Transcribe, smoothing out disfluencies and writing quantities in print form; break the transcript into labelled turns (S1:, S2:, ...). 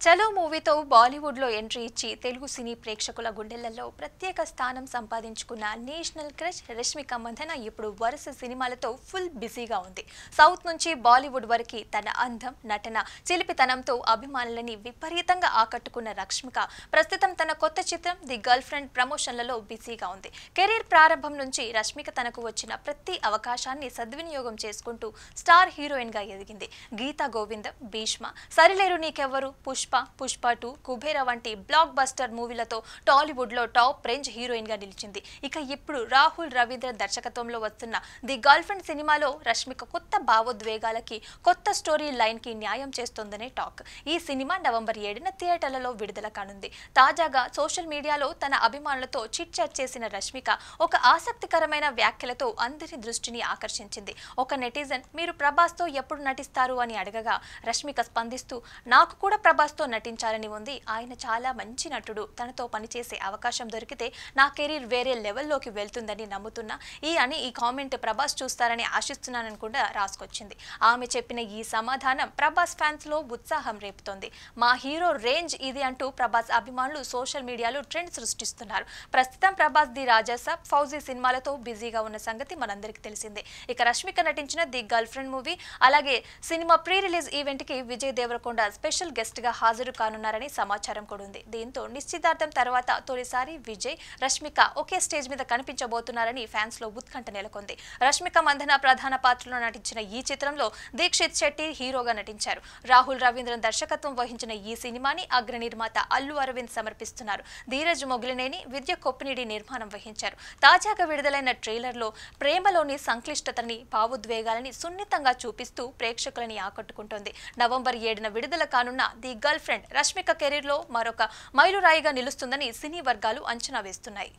S1: చలో మూవీతో బాలీవుడ్లో ఎంట్రీ ఇచ్చి తెలుగు సినీ ప్రేక్షకుల గుండెలలో ప్రత్యేక స్థానం సంపాదించుకున్న నేషనల్ క్రష్ రష్మిక మందన ఇప్పుడు వరుస సినిమాలతో ఫుల్ బిజీగా ఉంది. సౌత్ నుంచి బాలీవుడ్ వరకు తన అందం, నటన, చిలిపితనంతో అభిమానులని విపరీతంగా ఆకట్టుకున్న రష్మిక ప్రస్తుతం తన కొత్త చిత్రం ది గర్ల్ ఫ్రెండ్ ప్రమోషన్లలో బిజీగా ఉంది. కెరీర్ ప్రారంభం నుంచి రష్మిక తనకు వచ్చిన ప్రతి అవకాశాన్ని సద్వినియోగం చేసుకుంటూ స్టార్ హీరోయిన్ గా ఎదిగింది. గీతా గోవిందం, భీష్మ, సరిలేరు నీకెవ్వరు, పుష్ప 2, కుబేర వంటి బ్లాక్ బస్టర్ మూవీలతో టాలీవుడ్ లో టాప్ రేంజ్ హీరోయిన్ గా నిలిచింది. ఇక ఇప్పుడు రాహుల్ రవీంద్రన్ దర్శకత్వంలో వస్తున్న ది గర్ల్ ఫ్రెండ్ సినిమాలో రష్మిక కొత్త భావోద్వేగాలకి, కొత్త స్టోరీ లైన్ కి న్యాయం చేస్తోందనే టాక్. ఈ సినిమా నవంబర్ 7న థియేటర్లలో విడుదల కానుంది. తాజాగా సోషల్ మీడియాలో తన అభిమానులతో చిట్ చాట్ చేసిన రష్మిక ఒక ఆసక్తికరమైన వ్యాఖ్యలతో అందరి దృష్టిని ఆకర్షించింది. ఒక నెటిజన్ మీరు ప్రభాస్ తో ఎప్పుడు నటిస్తారు అని అడగగా రష్మిక స్పందిస్తూ, నాకు కూడా ప్రభాస్ తో నటించాలని ఉంది. ఆయన చాలా మంచి నటుడు. తనతో పనిచేసే అవకాశం దొరికితే నా కెరీర్ వేరే లెవెల్లోకి వెళ్తుందని నమ్ముతున్నా. ఈ కామెంట్ ప్రభాస్ చూస్తారని ఆశిస్తున్నానని కూడా రాసుకొచ్చింది. ఆమె చెప్పిన ఈ సమాధానం ప్రభాస్ ఫ్యాన్స్ లో ఉత్సాహం రేపుతోంది. మా హీరో రేంజ్ ఇది అంటూ ప్రభాస్ అభిమానులు సోషల్ మీడియాలో ట్రెండ్ సృష్టిస్తున్నారు. ప్రస్తుతం ప్రభాస్ ది రాజాసాబ్, ఫౌజీ సినిమాలతో బిజీగా ఉన్న సంగతి మనందరికీ తెలిసిందే. ఇక రష్మిక నటించిన ది గర్ల్ ఫ్రెండ్ మూవీ అలాగే సినిమా ప్రీ రిలీజ్ ఈవెంట్ కి విజయ్ దేవరకొండ స్పెషల్ గెస్ట్ గా హాజరు కానున్నారని సమాచారం కూడా ఉంది. దీంతో నిశ్చితార్థం తర్వాత తొలిసారి విజయ్, రష్మిక ఒకే స్టేజ్ మీద కనిపించబోతున్నారని ఫ్యాన్స్ లో ఉత్కంఠ నెలకొంది. రష్మిక మందన ప్రధాన పాత్రలో నటించిన ఈ చిత్రంలో దీక్షిత్ శెట్టి హీరోగా నటించారు. రాహుల్ రవీంద్రన్ దర్శకత్వం వహించిన ఈ సినిమాని అగ్ర నిర్మాత అల్లు అరవింద్ సమర్పిస్తున్నారు. ధీరజ్ మొగిలినేని, విద్య కొప్పినిడి నిర్మాణం వహించారు. తాజాగా విడుదలైన ట్రైలర్ లో ప్రేమలోని సంక్లిష్టతని, భావోద్వేగాలని సున్నితంగా చూపిస్తూ ప్రేక్షకులని ఆకట్టుకుంటోంది. నవంబర్ 7న విడుదల కానున్న the girl friend Rashmika career లో మరొక మైలురాయిగా నిలుస్తుందని సినీ వర్గాలు అంచనా వేస్తున్నాయి.